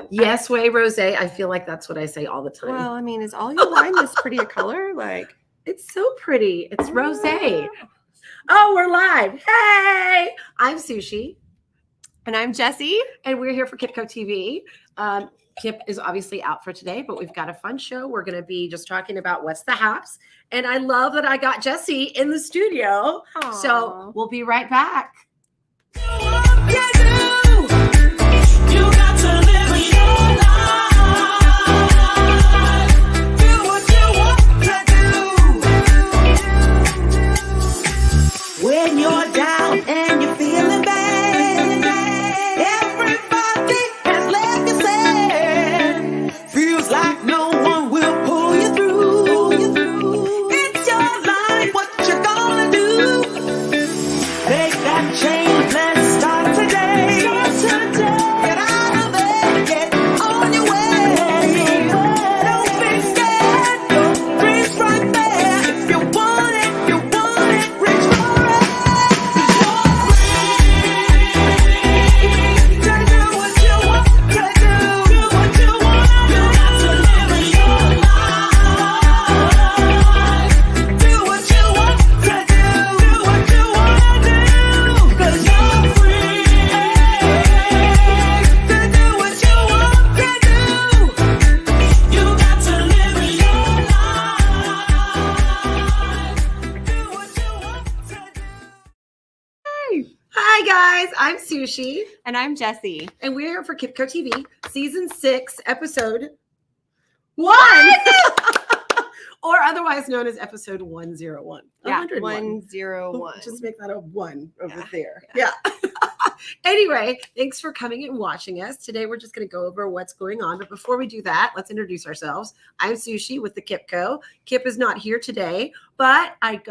Yes, way rosé. I feel like that's what I say all the time. Well, I mean, is all your wine this pretty a color? Like, it's so pretty. It's rosé. Oh, we're live. Hey, I'm Sushi. And I'm Jessie. And we're here for KipCoTV. Kip is obviously out for today, but we've got a fun show. We're going to be just talking about what's the Haps. And I love that I got Jessie in the studio. Aww. So we'll be right back. When you're down and you're feeling bad, everybody has left you sad. Feels like no one will pull you through. It's your life, what you gonna do? Make that change, let's start today. Get out of bed, get on your way. Don't be scared, your dream's right there. If you want it, reach for it. Hi, guys. I'm Sushi. And I'm Jessie. And we're here for KipCoTV, Season 6, Episode 1. Or otherwise known as Episode 101. Yeah, 101. 101. Just make that a 1 over Yeah. there. Yeah. Anyway, thanks for coming and watching us. Today, we're just going to go over what's going on. But before we do that, let's introduce ourselves. I'm Sushi with the KipCo. Kip is not here today, but I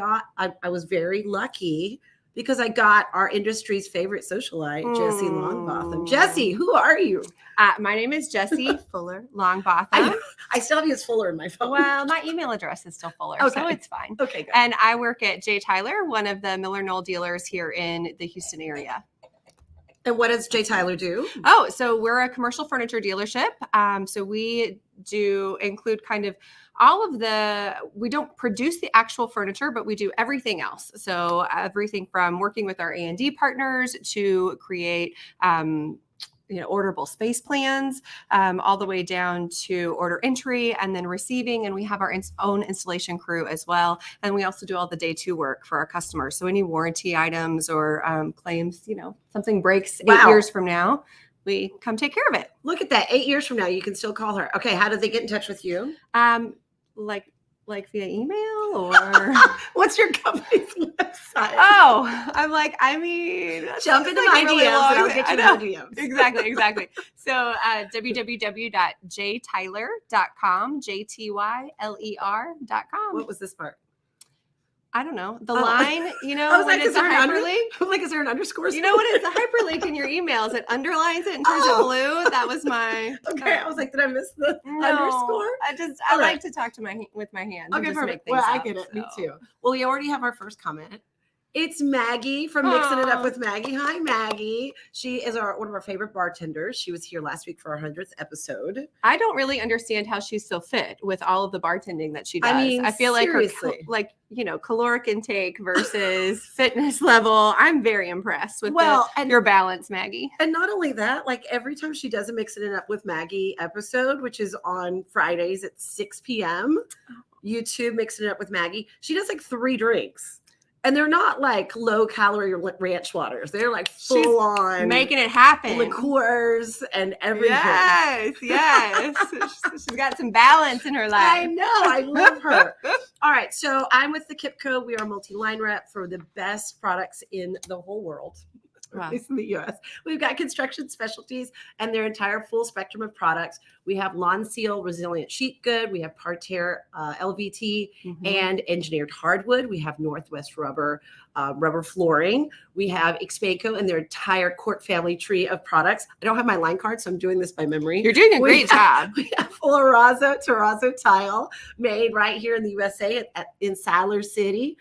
was very lucky because I got our industry's favorite socialite, Jessie Longbotham. Jessie, who are you? My name is Jessie Fuller Longbotham. I still have you as Fuller in my phone. Well, my email address is still Fuller, so Okay. it's fine. Okay, good. And I work at DalTile, one of the Miller Knoll dealers here in the Houston area. And what does DalTile do? Oh, so we're a commercial furniture dealership. So we do include kind of all of we don't produce the actual furniture, but we do everything else. So everything from working with our A&D partners to create, orderable space plans, all the way down to order entry and then receiving. And we have our own installation crew as well. And we also do all the day 2 work for our customers. So any warranty items or claims, something breaks 8 years from now, we come take care of it. Look at that. 8 years from now, you can still call her. Okay, how did they get in touch with you? Like via email or What's your company's website? oh, jump into my DMs and I'll get you more DMs. Exactly. So www.jtyler.com, JTYLER.com. What was this part? I don't know. The line, I was when like, it's a hyperlink. I'm like, is there an underscore? You know what? It's a hyperlink in your emails. It underlines it and turns it blue. That was my. Okay, I was like, did I miss the No, underscore? I like to talk to with my hands. Okay, and just make perfect. things Well, I up, get it. Me so. too. Well, we already have our first comment. It's Maggie from Mixing It Up with Maggie. Hi, Maggie. She is one of our favorite bartenders. She was here last week for our 100th episode. I don't really understand how she's so fit with all of the bartending that she does. I mean, I feel seriously. like her, caloric intake versus fitness level. I'm very impressed with your balance, Maggie. And not only that, like every time she does a Mixing It Up with Maggie episode, which is on Fridays at 6 p.m., YouTube Mixing It Up with Maggie, she does like 3 drinks. And they're not like low calorie ranch waters. They're like full on making it happen. Liqueurs and everything. Yes. She's got some balance in her life. I know. I love her. All right. So I'm with the KipCo. We are multi-line rep for the best products in the whole world. Wow. At least in the U.S. We've got construction specialties and their entire full spectrum of products. We have Lawn Seal Resilient Sheet Good. We have Parterre LVT and Engineered Hardwood. We have Northwest Rubber flooring. We have Expaco and their entire Court family tree of products. I don't have my line card, so I'm doing this by memory. You're doing a great job. We have terrazzo tile made right here in the USA in Siler City.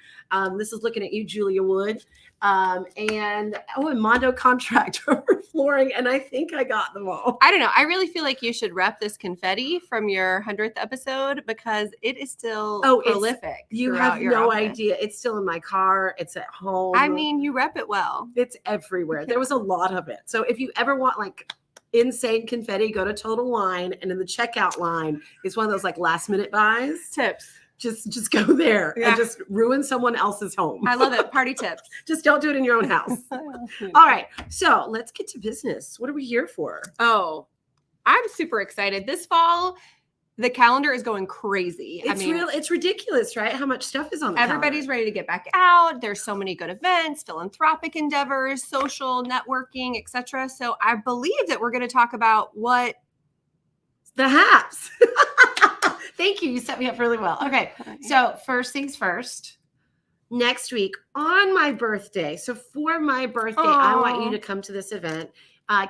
This is looking at you, Julia Wood. and Mondo contractor flooring, and I think I got them all. I don't know. I really feel like you should rep this confetti from your 100th episode because it is still prolific. You have no idea. It's still in my car. It's at home. I mean, you rep it well. It's everywhere. There was a lot of it. So if you ever want like insane confetti, go to Total Wine, and in the checkout line is one of those like last minute buys. Tips. Just go there and just ruin someone else's home. I love it. Party tips. Just don't do it in your own house. All right. So let's get to business. What are we here for? Oh, I'm super excited. This fall, the calendar is going crazy. It's ridiculous, right? How much stuff is on the everybody's calendar. Ready to get back out. There's so many good events, philanthropic endeavors, social networking, etc. So I believe that we're going to talk about what the Haps. Thank you. You set me up really well. Okay. So first things first, next week on my birthday. So for my birthday, I want you to come to this event.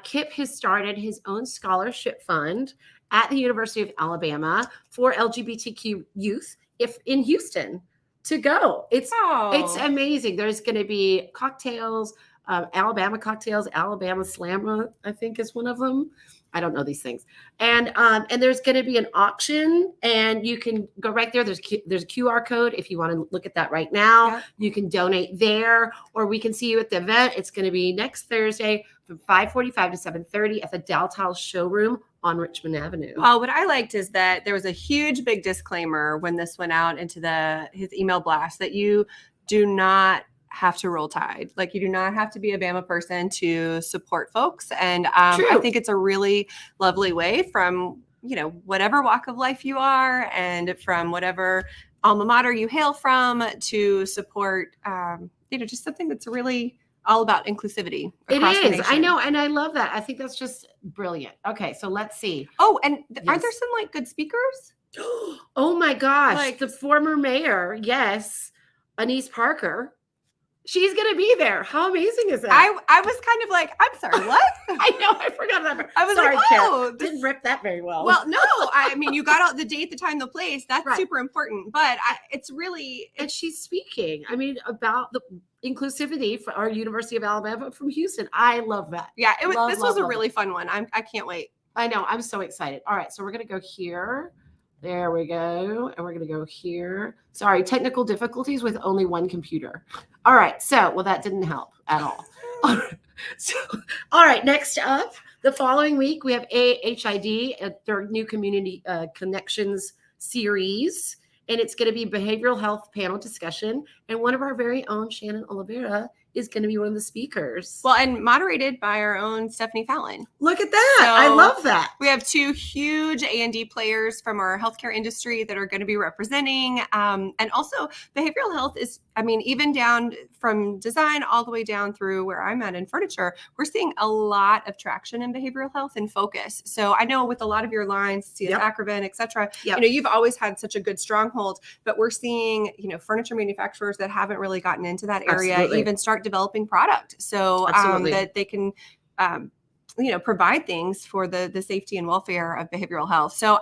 Kip has started his own scholarship fund at the University of Alabama for LGBTQ youth in Houston to go. It's amazing. There's going to be cocktails, Alabama cocktails, Alabama Slammer, I think is one of them. I don't know these things. And there's going to be an auction, and you can go right there. There's a QR code if you want to look at that right now. Yeah. You can donate there, or we can see you at the event. It's going to be next Thursday from 5:45 to 7:30 at the DalTile showroom on Richmond Avenue. Well, what I liked is that there was a huge big disclaimer when this went out into his email blast that you do not have to roll Tide. Like you do not have to be a Bama person to support folks. And I think it's a really lovely way from, whatever walk of life you are and from whatever alma mater you hail from to support, just something that's really all about inclusivity. It is. I know. And I love that. I think that's just brilliant. Okay. So let's see. Oh, and aren't there some like good speakers? Oh my gosh. Like the former mayor. Yes. Anise Parker. She's going to be there. How amazing is that? I was kind of like, I'm sorry, what? I know. I forgot that part. I was sorry, like, didn't rip that very well. Well, no. I mean, you got out the date, the time, the place. That's super important. But it's really. And she's speaking, about the inclusivity for our University of Alabama from Houston. I love that. Yeah, this was a really fun one. I can't wait. I know. I'm so excited. All right. So we're going to go here. There we go. And we're going to go here. Sorry, technical difficulties with only one computer. All right. So, that didn't help at all. All right. Next up, the following week, we have IIDA at their new community connections series. And it's going to be behavioral health panel discussion. And one of our very own, Shannon Oliveira, is going to be one of the speakers. Well, and moderated by our own Stephanie Fallon. Look at that. So I love that. We have two huge A&D players from our healthcare industry that are going to be representing. And also behavioral health is, even down from design all the way down through where I'm at in furniture, we're seeing a lot of traction in behavioral health and focus. So I know with a lot of your lines, CS Acroban, et cetera, you've always had such a good stronghold, but we're seeing, furniture manufacturers that haven't really gotten into that area even start developing product so that they can provide things for the safety and welfare of behavioral health. So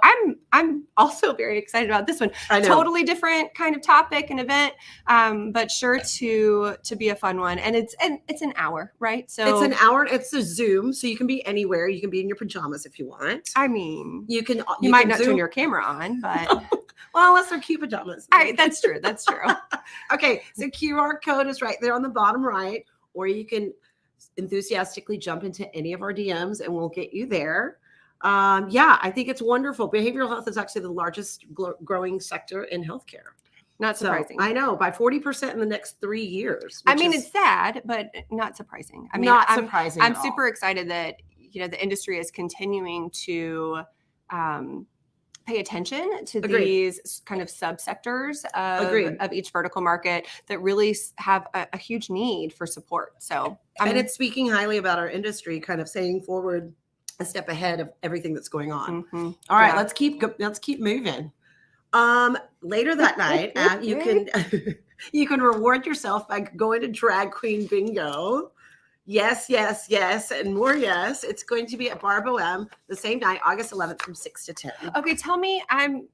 I'm also very excited about this one. Totally different kind of topic and event, but sure to be a fun one. And it's an hour, right? So it's an hour. It's a Zoom, so you can be anywhere. You can be in your pajamas if you want. You might not turn your camera on, but well, unless they're cute pajamas. That's true. That's true. Okay, so QR code is right there on the bottom right, or you can enthusiastically jump into any of our DMs and we'll get you there. I think it's wonderful. Behavioral health is actually the largest growing sector in healthcare. Not surprising. I know, by 40% in the next 3 years. It's sad, but not surprising. Surprising. I'm super excited that the industry is continuing to pay attention to these kind of subsectors of each vertical market that really have a huge need for support. So, and it's speaking highly about our industry, kind of saying forward a step ahead of everything that's going on. Mm-hmm. All right, let's keep moving. Later that night, you can reward yourself by going to Drag Queen Bingo. Yes, and more yes. It's going to be at Bar Bohème the same night, August 11th from 6 to 10. Okay, tell me I'm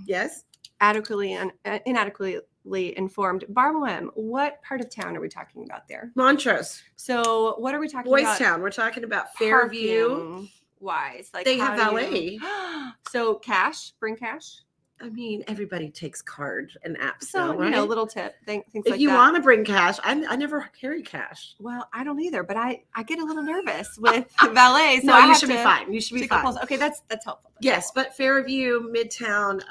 yes, inadequately informed. Barboem, what part of town are we talking about there? Montrose. So what are we talking Boys about? Town. We're talking about Fairview. Wise. Like They have how do valet. you- So cash, bring cash. I mean, everybody takes card and apps So, now, right? you know, little tip, things if like you that. want to bring cash, I never carry cash. Well, I don't either, but I get a little nervous with valet. So No, I you have should be to fine. You should be take a fine. pulse. Okay, that's helpful. That's Yes, helpful. but Fairview, Midtown,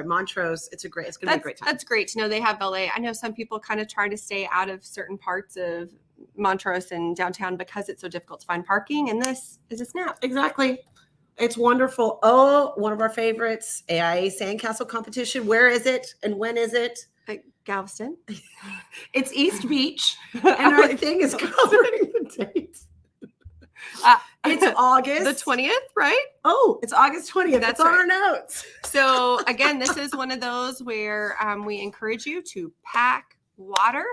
Montrose. It's gonna be a great time. That's great to know they have valet. I know some people kind of try to stay out of certain parts of Montrose and downtown because it's so difficult to find parking, and this is a snap. Exactly. It's wonderful. Oh, one of our favorites, AIA Sandcastle competition. Where is it and when is it? Galveston. It's East Beach, and our thing is covering the date. It's August. The 20th, right? Oh, it's August 20th. That's That's on right. our notes. So again, this is one of those where we encourage you to pack water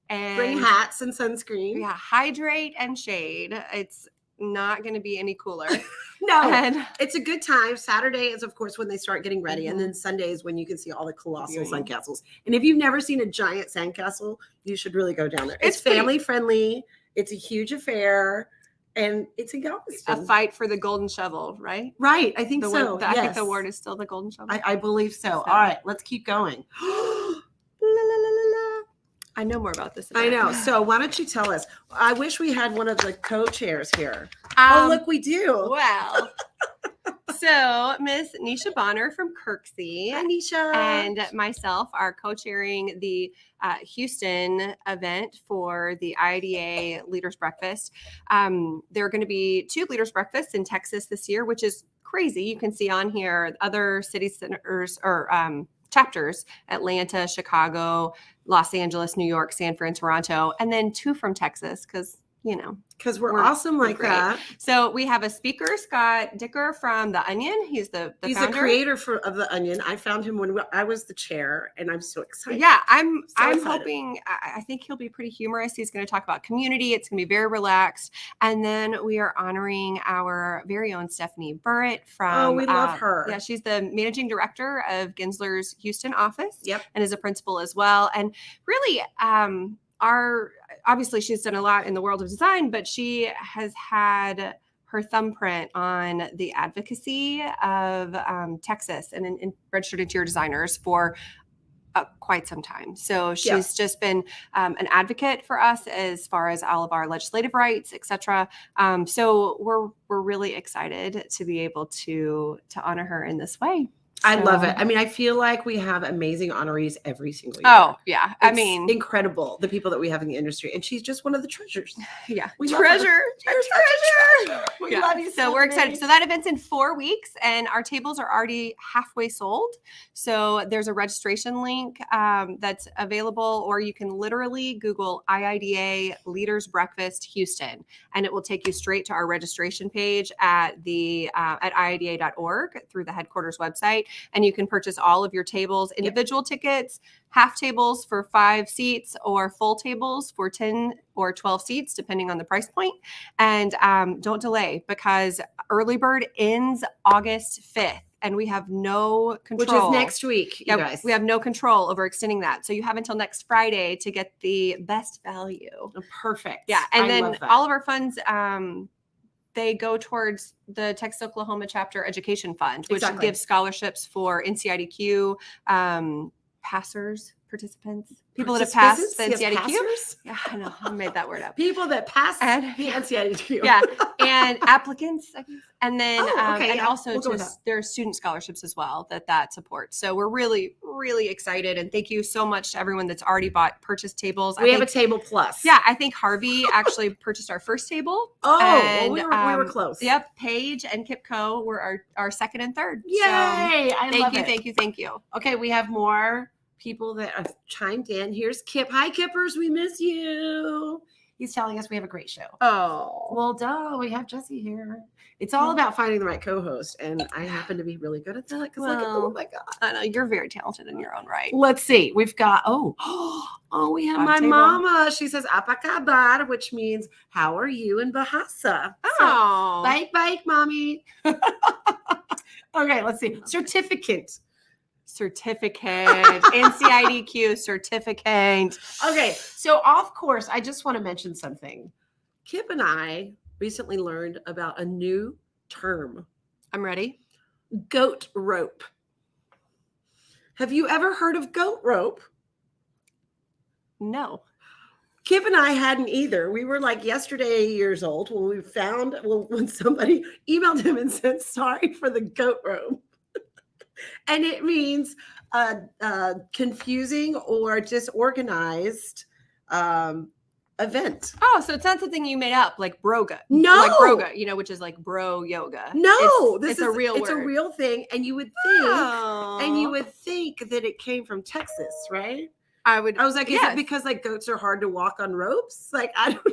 and Bring hats and sunscreen. Yeah, hydrate and shade. It's not going to be any cooler. No, And it's a good time. Saturday is, of course, when they start getting ready. And then Sunday is when you can see all the colossal sandcastles. And if you've never seen a giant sandcastle, you should really go down there. It's family friendly. It's a huge affair. And it's in Galveston. a fight for the golden shovel, right? Right. I think The so. one, I think yes. the award is still the golden shovel. I believe so. All right, let's keep going. La, la, la, la, la. I know more about this. I know. So why don't you tell us? I wish we had one of the co-chairs here. Oh, look, we do. Well, so Miss Nisha Bonner from Kirksey Anisha. and myself are co-chairing the Houston event for the IIDA Leaders Breakfast. There are going to be 2 Leaders Breakfasts in Texas this year, which is crazy. You can see on here other city centers or chapters: Atlanta, Chicago, Los Angeles, New York, San Fran, Toronto, and then 2 from Texas because, you know, because we're awesome like great. that. So we have a speaker, Scott Dicker from The Onion. He's the He's founder. the creator of The Onion. I found him when I was the chair, and I'm so excited. Yeah, I'm excited. hoping, I think he'll be pretty humorous. He's going to talk about community. It's going to be very relaxed. And then we are honoring our very own Stephanie Burrett from. Oh, we love her. Yeah, she's the managing director of Gensler's Houston office. Yep. And is a principal as well. And really, obviously she's done a lot in the world of design, but she has had her thumbprint on the advocacy of Texas and registered interior designers for quite some time. So she's just been an advocate for us as far as all of our legislative rights, et cetera. So we're really excited to be able to honor her in this way. I love it. I mean, I feel like we have amazing honorees every single year. Oh, yeah. I It's mean, incredible, the people that we have in the industry. And she's just one of the treasures. yeah. We love her. Treasure. We Yeah. love you So we're excited. So that event's in 4 weeks and our tables are already halfway sold. So there's a registration link that's available, or you can literally Google IIDA Leaders Breakfast Houston, and it will take you straight to our registration page at IIDA.org through the headquarters website. And you can purchase all of your tables, individual tickets, half tables for 5 seats, or full tables for 10 or 12 seats, depending on the price point. And don't delay, because early bird ends August 5th. And we have no control. Which is next week, you guys. We have no control over extending that. So you have until next Friday to get the best value. Oh, perfect. Yeah. And I then love that. all of our funds, they go towards the Texas Oklahoma Chapter Education Fund, which gives scholarships for NCIDQ passers, participants, people that have passed the NCIDQ. Yeah, I know. I made that word up. People that pass the NCIDQ. Yeah, and applicants, I guess. And then, and also we'll there are student scholarships as well that supports. So we're really, really excited. And thank you so much to everyone that's already purchased tables. We have a table plus. Yeah, I think Harvey actually purchased our first table. Oh, and, well, we were close. Yep, Paige and KipCo were our second and third. Yay! So, I love it. Thank you. Okay, we have more people that have chimed in. Here's Kip. Hi, Kippers. We miss you. He's telling us we have a great show. Oh. Well, duh. We have Jesse here. It's all about finding the right co-host, and I happen to be really good at that. Because, oh my god, I know you're very talented in your own right. Let's see. We've got we have my table. mama. She says "apakabar," which means "How are you?" in Bahasa. Oh, Bike, mommy. Okay, let's see. Certificate. certificate, NCIDQ certificate. Okay, so of course, I just want to mention something. Kip and I recently learned about a new term, I'm ready. goat rope. Have you ever heard of goat rope? No. Kip and I hadn't either. We were like yesterday years old when we found when somebody emailed him and said, sorry for the goat rope. And it means confusing or disorganized event. Oh, so it's not something you made up, like broga. No. Like broga, which is like bro yoga. No, it's a real word. It's a real thing. And you would think that it came from Texas, right? I was like, is it because like goats are hard to walk on ropes? Like, I don't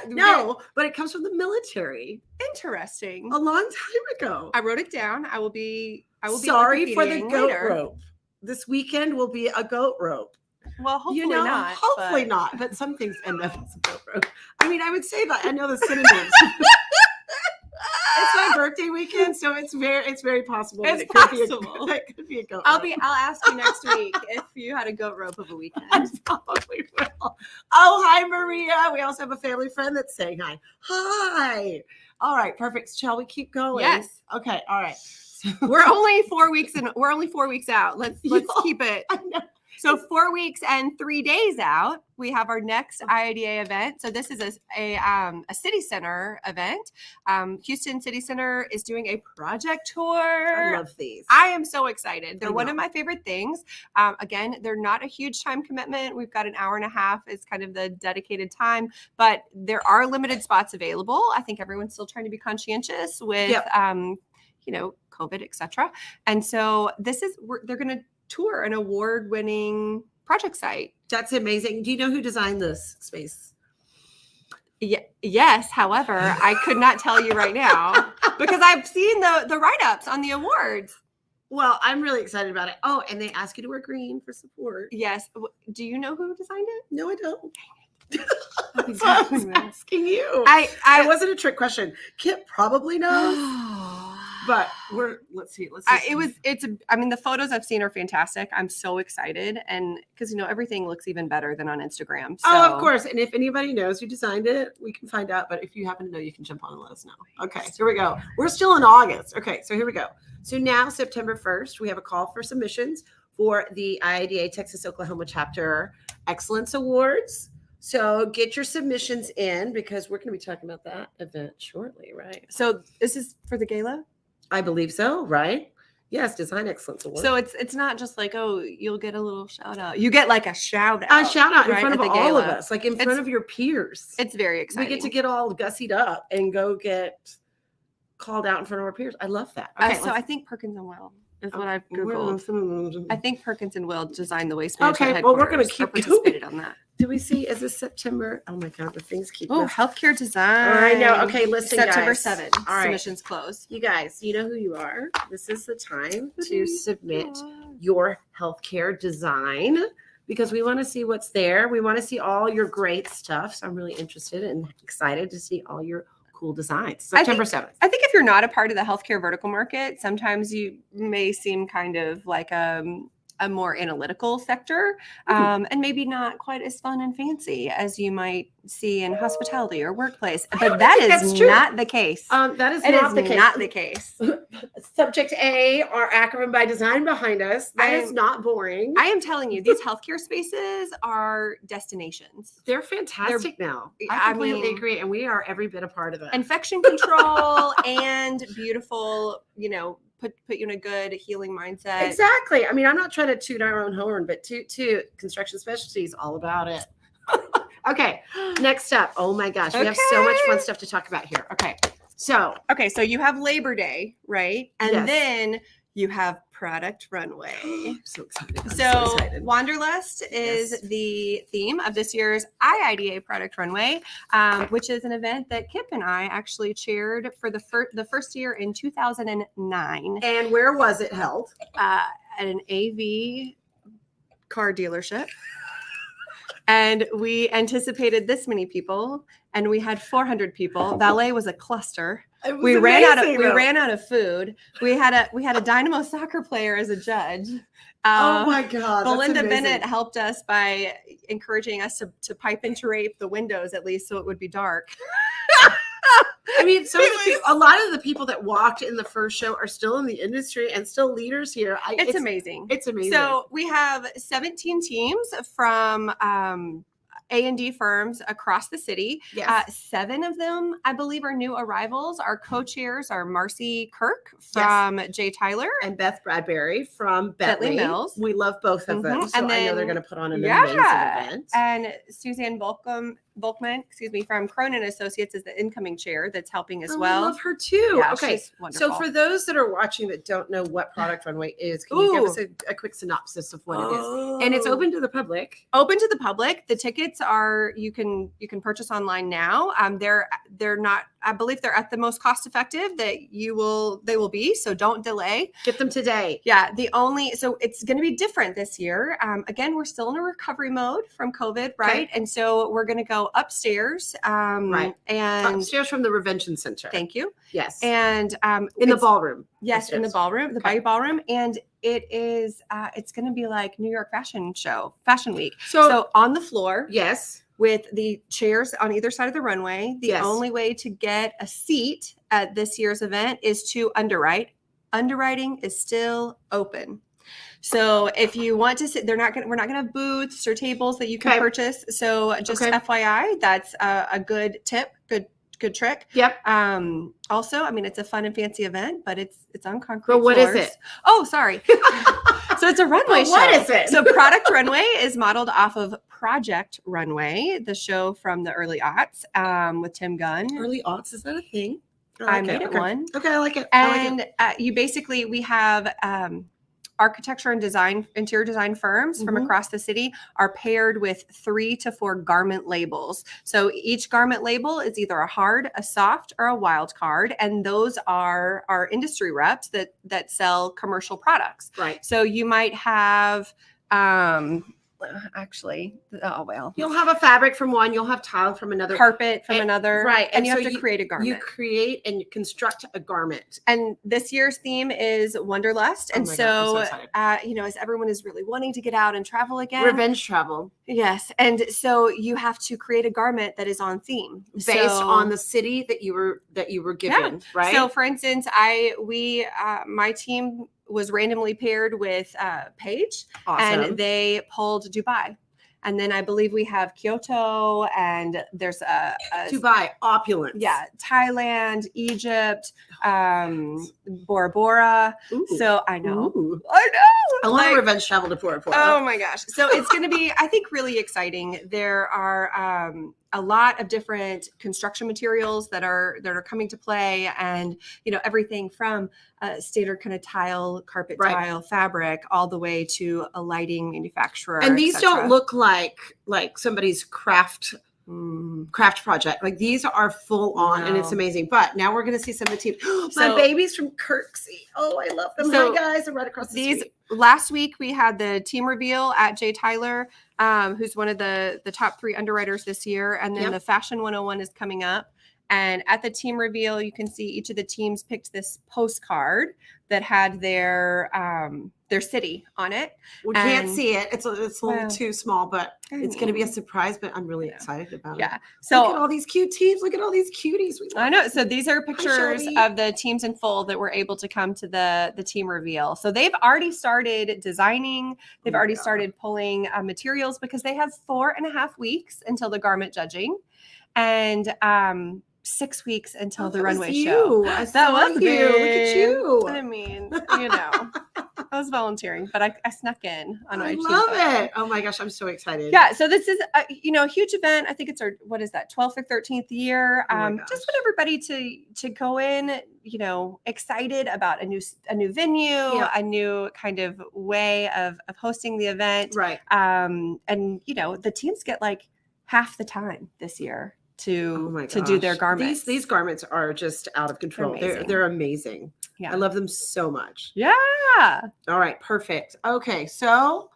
no, but it comes from the military. Interesting. A long time ago. I wrote it down. I will be sorry for the goat later. rope. This weekend will be a goat rope. Well, hopefully not. Hopefully not. But some things end up as a goat rope. I mean, I would say that I know the synonyms. It's my birthday weekend, so it's very possible. It's it possible. That could be a goat I'll rope. ask you next week if you had a goat rope of a weekend. I probably will. Oh, hi, Maria. We also have a family friend that's saying hi. Hi. All right, perfect. Shall we keep going? Yes. Okay. All right. We're only 4 weeks out. Let's keep it. I know. So 4 weeks and 3 days out, we have our next IIDA event. So this is a city center event. Houston City Center is doing a project tour. I love these. I am so excited. They're one of my favorite things. Again, they're not a huge time commitment. We've got an hour and a half is kind of the dedicated time, but there are limited spots available. I think everyone's still trying to be conscientious with, COVID, et cetera. And so they're going to tour an award-winning project site. That's amazing. Do you know who designed this space? Yes. However, I could not tell you right now because I've seen the write-ups on the awards. Well, I'm really excited about it. Oh, and they ask you to wear green for support. Yes. Do you know who designed it? No, I don't. That's what I was asking you. I it wasn't a trick question. Kip probably knows. But let's see. The photos I've seen are fantastic. I'm so excited. And because, everything looks even better than on Instagram. So. Oh, of course. And if anybody knows who designed it, we can find out. But if you happen to know, you can jump on and let us know. Okay. So here we go. We're still in August. Okay. So here we go. So now September 1st, we have a call for submissions for the IIDA Texas Oklahoma Chapter Excellence Awards. So get your submissions in because we're going to be talking about that event shortly, right? So this is for the gala? I believe so, right? Yes, Design Excellence Award. So it's not just like, oh, you'll get a little shout out. You get like a shout out. A shout out in front of all gala. of us, like in front of your peers. It's very exciting. We get to get all gussied up and go get called out in front of our peers. I love that. Okay, so I think Perkins and Will is what I've Googled. I think Perkins and Will designed the waste management headquarters. Well, we're going to keep participated on that. Do we see? Is this September? Oh my God, the things keep. Healthcare design. I know. Okay, listen, September guys. 7. All right. Submissions close. You guys, you know who you are. This is the time to submit your healthcare design because we want to see what's there. We want to see all your great stuff. So I'm really interested and excited to see all your cool designs. September 7th. I think if you're not a part of the healthcare vertical market, sometimes you may seem kind of like a more analytical sector, and maybe not quite as fun and fancy as you might see in hospitality or workplace. But that is not the case. That is not the case. Subject A, our acronym by design behind us. That is not boring. I am telling you, these healthcare spaces are destinations. They're fantastic now. I completely agree. And we are every bit a part of that. Infection control and beautiful, put you in a good healing mindset. Exactly. I mean, I'm not trying to toot our own horn, but toot Construction Specialties all about it. Okay. Next up. Oh my gosh. We have so much fun stuff to talk about here. Okay. So you have Labor Day, right? And then you have Product Runway. I'm so excited. So Wanderlust is the theme of this year's IIDA Product Runway, which is an event that Kip and I actually chaired for the first year in 2009. And where was it held? At an AV car dealership. And we anticipated this many people, and we had 400 people. Valet was a cluster. It was We ran amazing, out of food. We had a Dynamo soccer player as a judge. Oh my God. Belinda that's amazing. Bennett helped us by encouraging us to pipe and drape the windows at least so it would be dark. I mean, a lot of the people that walked in the first show are still in the industry and still leaders here. It's amazing. It's amazing. So we have 17 teams from A&D firms across the city. Yes. 7 of them, I believe, are new arrivals. Our co-chairs are Marcy Kirk from J. Tyler and Beth Bradbury from Bentley Mills. We love both of them. So And I know then- they're going to put on an amazing event. And Suzanne Volkman, from Cronin Associates is the incoming chair that's helping as well. I love her too. Yeah, okay. she's wonderful. So for those that are watching that don't know what Product Runway is, can you give us a quick synopsis of what it is? And it's open to the public. Open to the public. The tickets are you can purchase online now. They're not, I believe they're at the most cost effective that they will be. So don't delay. Get them today. Yeah. So it's going to be different this year. Again, we're still in a recovery mode from COVID, right? Okay. And so we're going to go upstairs. Right. And upstairs from the Revention Center. thank you. Yes. And in the ballroom. Yes, in the ballroom, the Bayou Ballroom. And it is it's going to be like New York Fashion Week. So on the floor. Yes. With the chairs on either side of the runway. The Yes. only way to get a seat at this year's event is to underwrite. Underwriting is still open. So if you want to sit, we're not going to have booths or tables that you can Okay. purchase. So just FYI, that's a good tip, good trick. Yep. Also, I mean, it's a fun and fancy event, but it's on concrete But what is floors. it? Oh, sorry. So it's a runway show. What is it? So Product Runway is modeled off of Project Runway, the show from the early aughts with Tim Gunn. Early aughts, is that a thing? I made it one. Okay, I like it. And we have architecture and interior design firms from across the city are paired with 3 to 4 garment labels. So each garment label is either a hard, a soft, or a wild card. And those are our industry reps that sell commercial products. Right. So you might have, You'll have a fabric from one, you'll have tile from another. carpet from another. Right. And you so have to create a garment. You create and you construct a garment. And this year's theme is Wanderlust. And my God, I'm so as everyone is really wanting to get out and travel again. Revenge travel. Yes. And so you have to create a garment that is on theme. Based on the city that you were given, right? So for instance, my team was randomly paired with Paige, awesome. and they pulled Dubai. And then I believe we have Kyoto, and there's a Dubai, opulence. Yeah, Thailand, Egypt, Bora Bora. Ooh. So I know. Ooh. I know. I want revenge travel to Bora Bora. Oh my gosh. So it's going to be, I think, really exciting. There are a lot of different construction materials that are coming to play, and everything from standard kind of tile, carpet tile fabric, all the way to a lighting manufacturer. And these don't look like somebody's craft project. Like these are full on, and it's amazing. But now we're going to see some of the team. My babies from Kirksey. Oh, I love them. So hi guys, I'm right across the street. Last week we had the team reveal at J. Tyler, who's one of the top 3 underwriters this year, and then the Fashion 101 is coming up. And at the team reveal, you can see each of the teams picked this postcard that had their city on it. We can't see it. It's a little too small, but it's going to be a surprise. But I'm really excited about it. Yeah. So look at all these cute teams. Look at all these cuties. I know. So these are pictures of the teams in full that were able to come to the team reveal. So they've already started designing. They've already started pulling materials, because they have 4.5 weeks until the garment judging, and 6 weeks until the runway show. That was you. Look at you. I mean, I was volunteering, but I snuck in on my team. I love it. Oh my gosh, I'm so excited. Yeah. So this is a huge event. I think it's our 12th or 13th year. Just want everybody to go in, excited about a new venue, a new kind of way of hosting the event. Right. And the teams get like half the time this year to do their garments. These garments are just out of control. They're amazing. Yeah. I love them so much. Yeah. All right, perfect. Okay, so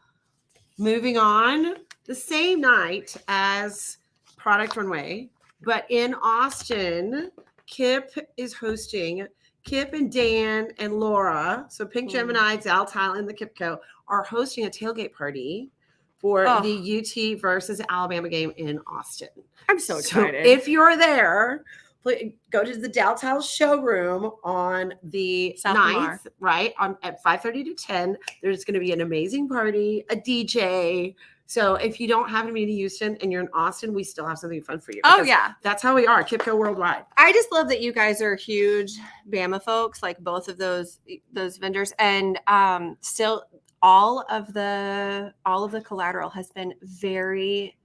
moving on, the same night as Product Runway, but in Austin, Kip is hosting. Kip and Dan and Laura, so Pink Gemini, DalTile, and the KipCo are hosting a tailgate party for the UT versus Alabama game in Austin. I'm so excited. If you're there, please go to the DalTile showroom on the South 9th, Lamar. right? At 5:30 to 10. There's going to be an amazing party, a DJ. So if you don't happen to be in Houston and you're in Austin, we still have something fun for you. Oh, yeah. That's how we are, KipCo Worldwide. I just love that you guys are huge Bama folks, like both of those vendors. And still all of the collateral has been very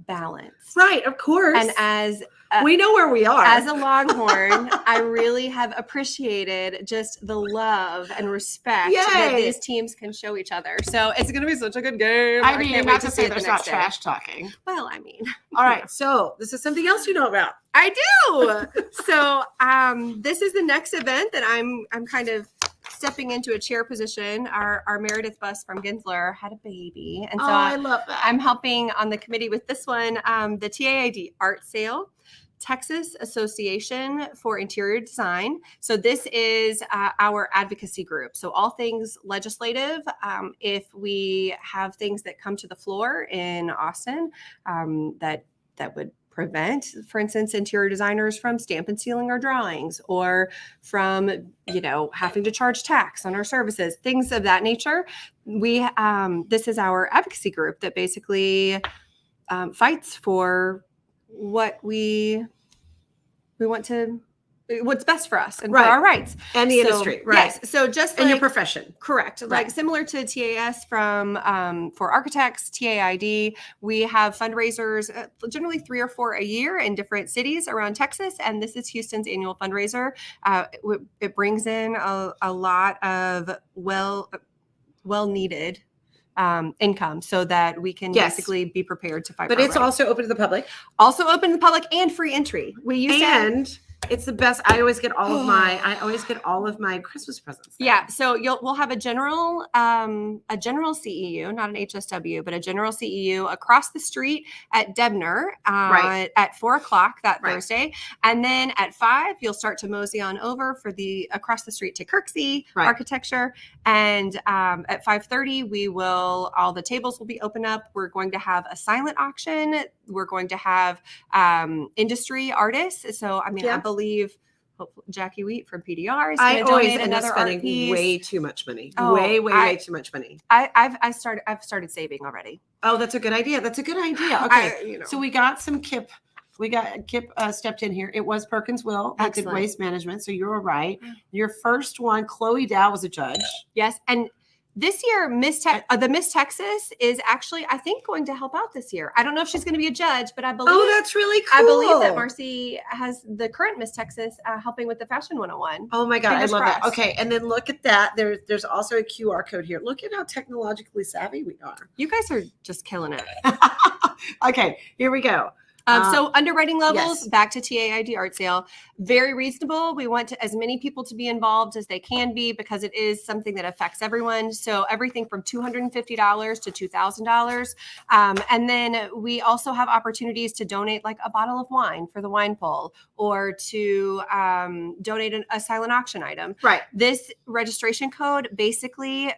balanced. Right, of course. And as we know where we are. As a Longhorn, I really have appreciated just the love and respect that these teams can show each other. So it's going to be such a good game. I mean, can't not wait to see say it there's the not next day. trash talking. Well, I mean. All right, so this is something else you know about. I do. So this is the next event that I'm kind of stepping into a chair position. Our Meredith bus from Ginsler had a baby. And so I love that. I'm helping on the committee with this one, the TAID art sale. Texas Association for Interior Design. So this is our advocacy group. So all things legislative, if we have things that come to the floor in Austin that would prevent, for instance, interior designers from stamp and sealing our drawings or from, having to charge tax on our services, things of that nature. This is our advocacy group that basically fights for what we want to, what's best for us and for our rights and the industry, right? Yes. So just in your profession, correct? Right. Like similar to TAS for architects, TAID, we have fundraisers, generally 3 or 4 a year in different cities around Texas, and this is Houston's annual fundraiser. It brings in a lot of well needed income so that we can basically be prepared to fight. But it's also open to the public. Also open to the public and free entry. We use it's the best. I always get all of my Christmas presents there. Yeah. So we'll have a general CEU, not an HSW, but a general CEU across the street at Debner at 4:00 that Thursday. And then at 5, you'll start to mosey on over for the across the street to Kirksey architecture. And at 5:30, all the tables will be open up. We're going to have a silent auction. We're going to have industry artists. So, I mean, I believe Jackie Wheat from PDR is going to donate another spending art piece. way too much money. Oh, way too much money. I've started saving already. Oh, that's a good idea. Okay. So we got some Kip. Kip stepped in here. It was Perkins Will that did waste management. So you were right. Your first one, Chloe Dow, was a judge. Yes. And this year, the Miss Texas is actually, I think, going to help out this year. I don't know if she's going to be a judge, but I believe. Oh, that's really cool. I believe that Marcy has the current Miss Texas helping with the Fashion 101. Oh my God, Fingers I love crossed. that. Okay, and then look at that. There's also a QR code here. Look at how technologically savvy we are. You guys are just killing it. Okay, here we go. So underwriting levels, back to TAID art sale, very reasonable. We want as many people to be involved as they can be because it is something that affects everyone. So everything from $250 to $2,000. And then we also have opportunities to donate like a bottle of wine for the wine poll or to donate a silent auction item. Right. This registration code basically,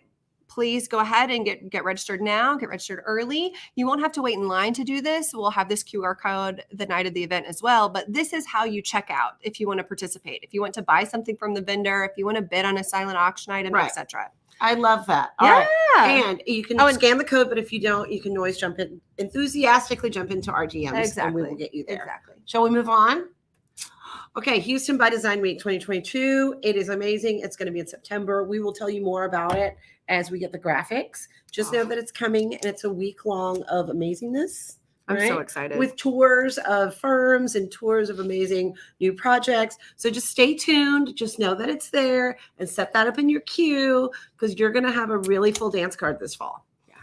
please go ahead and get registered now, get registered early. You won't have to wait in line to do this. We'll have this QR code the night of the event as well. But this is how you check out if you want to participate. If you want to buy something from the vendor, if you want to bid on a silent auction item, etc. I love that. All right. And you can scan the code, but if you don't, you can always enthusiastically jump into our DMs. Exactly. And we will get you there. Exactly. Shall we move on? Okay, Houston by Design Week 2022. It is amazing. It's going to be in September. We will tell you more about it as we get the graphics. Just know that it's coming and it's a week long of amazingness. I'm so excited. With tours of firms and tours of amazing new projects. So just stay tuned. Just know that it's there and set that up in your queue because you're going to have a really full dance card this fall. Yeah.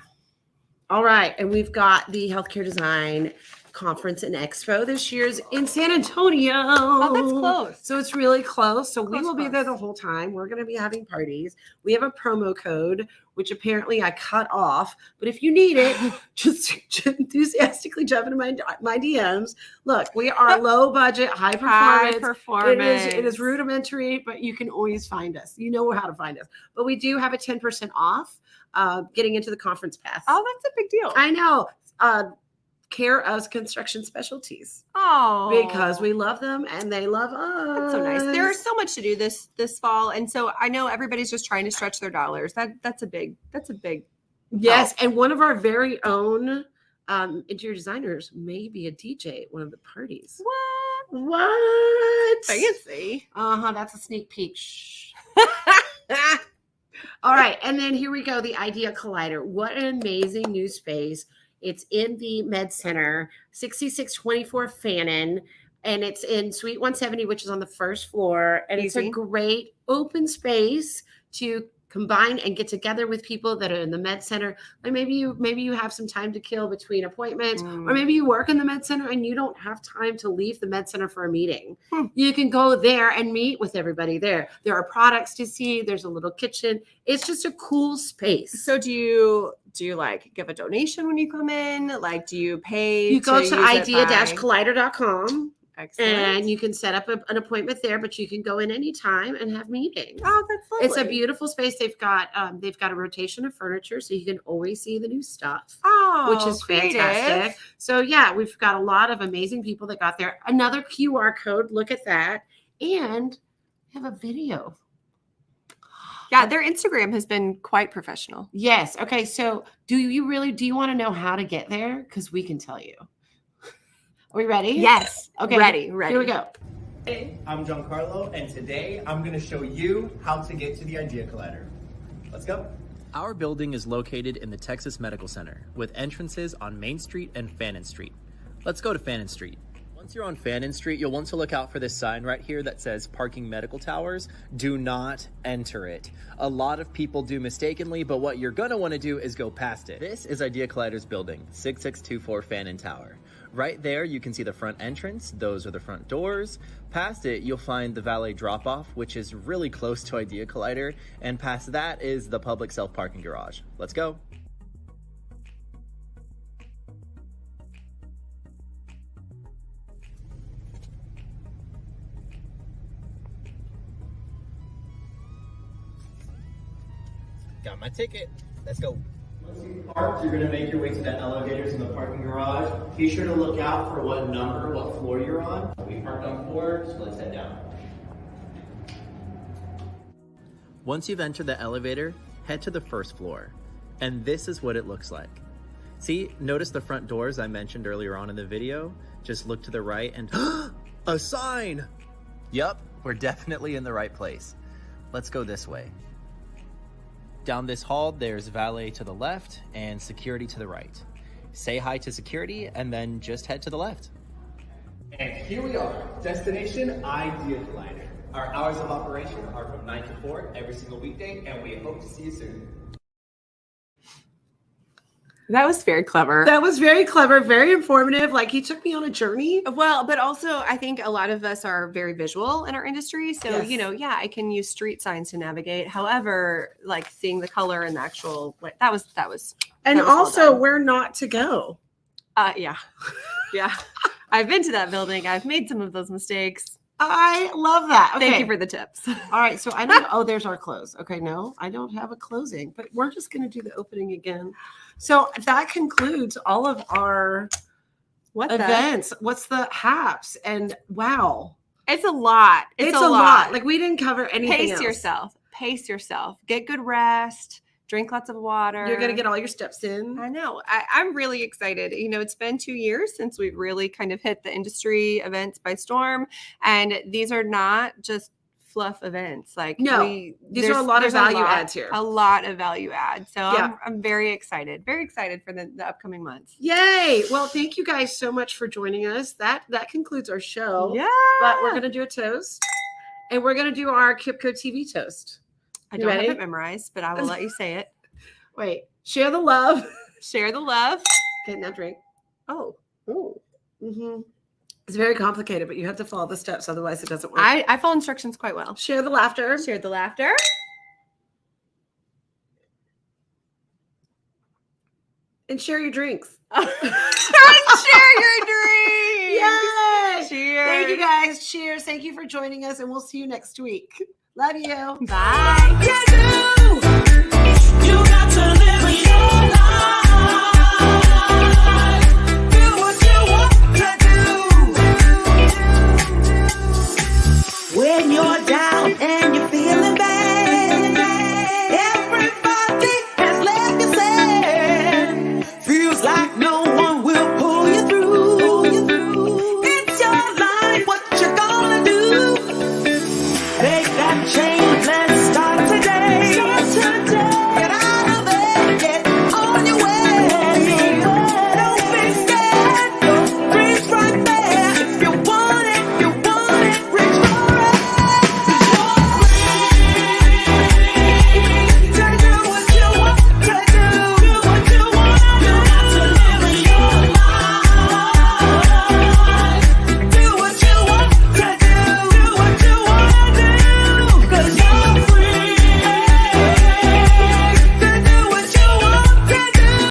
All right. And we've got the healthcare design conference and expo. This year's in San Antonio. Oh, that's close. So it's really close. So we Close, will be there the close. whole time. We're going to be having parties. We have a promo code, which apparently I cut off. But if you need it, just enthusiastically jump into my DMs. Look, we are low budget, high performance. High performance. It is rudimentary, but you can always find us. You know how to find us. But we do have a 10% off getting into the conference pass. Oh, that's a big deal. I know. Care of Construction Specialties. Oh, Because we love them and they love us. that's so nice. There's so much to do this fall, and so I know everybody's just trying to stretch their dollars. That's a big. Yes, help. and one of our very own interior designers may be a DJ at one of the parties. What? Fancy. That's a sneak peek. Shh. All right, and then here we go. The IDEA Collider. What an amazing new space. It's in the Med Center, 6624 Fannin, and it's in Suite 170, which is on the first floor. And it's a Easy. great open space to combine and get together with people that are in the Med Center. Like maybe you have some time to kill between appointments, or maybe you work in the Med Center and you don't have time to leave the Med Center for a meeting. You can go there and meet with everybody there. There are products to see. There's a little kitchen. It's just a cool space. So do you like give a donation when you come in? Like, do you pay? You go to use it by- idea-collider.com Excellent. and you can set up an appointment there, but you can go in anytime and have meetings. Oh, that's lovely. It's a beautiful space. They've got a rotation of furniture, so you can always see the new stuff, Oh, which is creative. fantastic. So yeah, we've got a lot of amazing people that got there. Another QR code. Look at that, and we have a video. Yeah, their Instagram has been quite professional. Yes. Okay. So do you want to know how to get there? Because we can tell you. Are we ready? Yes. Okay. Ready. Here we go. Hey, I'm Giancarlo, and today I'm going to show you how to get to the IDEA Collider. Let's go. Our building is located in the Texas Medical Center with entrances on Main Street and Fannin Street. Let's go to Fannin Street. Once you're on Fannin Street, you'll want to look out for this sign right here that says Parking Medical Towers. Do not enter it. A lot of people do mistakenly, but what you're going to want to do is go past it. This is IDEA Collider's building, 6624 Fannin Tower. Right there, you can see the front entrance. Those are the front doors. Past it, you'll find the valet drop-off, which is really close to IDEA Collider. And past that is the public self-parking garage. Let's go. Got my ticket. Let's go. Once you parked, you're going to make your way to the elevators in the parking garage. Be sure to look out for what floor you're on. We parked on 4, so let's head down. Once you've entered the elevator, head to the first floor. And this is what it looks like. See, notice the front doors I mentioned earlier on in the video? Just look to the right and a sign! Yup, we're definitely in the right place. Let's go this way. Down this hall, there's valet to the left and security to the right. Say hi to security and then just head to the left. And here we are, destination IDEA Collider. Our hours of operation are from 9 to 4 every single weekday, and we hope to see you soon. That was very clever. That was very clever, very informative. Like he took me on a journey. Well, but also I think a lot of us are very visual in our industry. So, Yes. I can use street signs to navigate. However, like seeing the color and the actual, like, that was. And that was well also, done. where not to go. Yeah. Yeah. I've been to that building. I've made some of those mistakes. I love that. Okay. Thank you for the tips. All right. So I don't. Oh, there's our close. Okay. No, I don't have a closing, but we're just going to do the opening again. So that concludes all of our What events. What's the Haps? And wow, It's a lot. it's a lot. Like we didn't cover anything pace else. yourself. Pace yourself. Get good rest. Drink lots of water. You're going to get all your steps in. I know. I'm really excited. It's been 2 years since we've really kind of hit the industry events by storm. And these are not just fluff events. Like No, these are a lot of value adds here. A lot of value adds. So Yeah. I'm very excited. Very excited for the upcoming months. Yay. Well, thank you guys so much for joining us. That concludes our show. Yeah. But we're going to do a toast. And we're going to do our KipCoTV toast. I You don't ready? have it memorized, but I will let you say it. Wait. Share the love. Share the love. Okay, now drink. Oh, Ooh. Mm-hmm. It's very complicated, but you have to follow the steps. Otherwise, it doesn't work. I follow instructions quite well. Share the laughter. Share the laughter. And share your drinks. And share your dreams. Yay! Cheers. Thank you guys. Cheers. Thank you for joining us, and we'll see you next week. Love you. Bye. You do.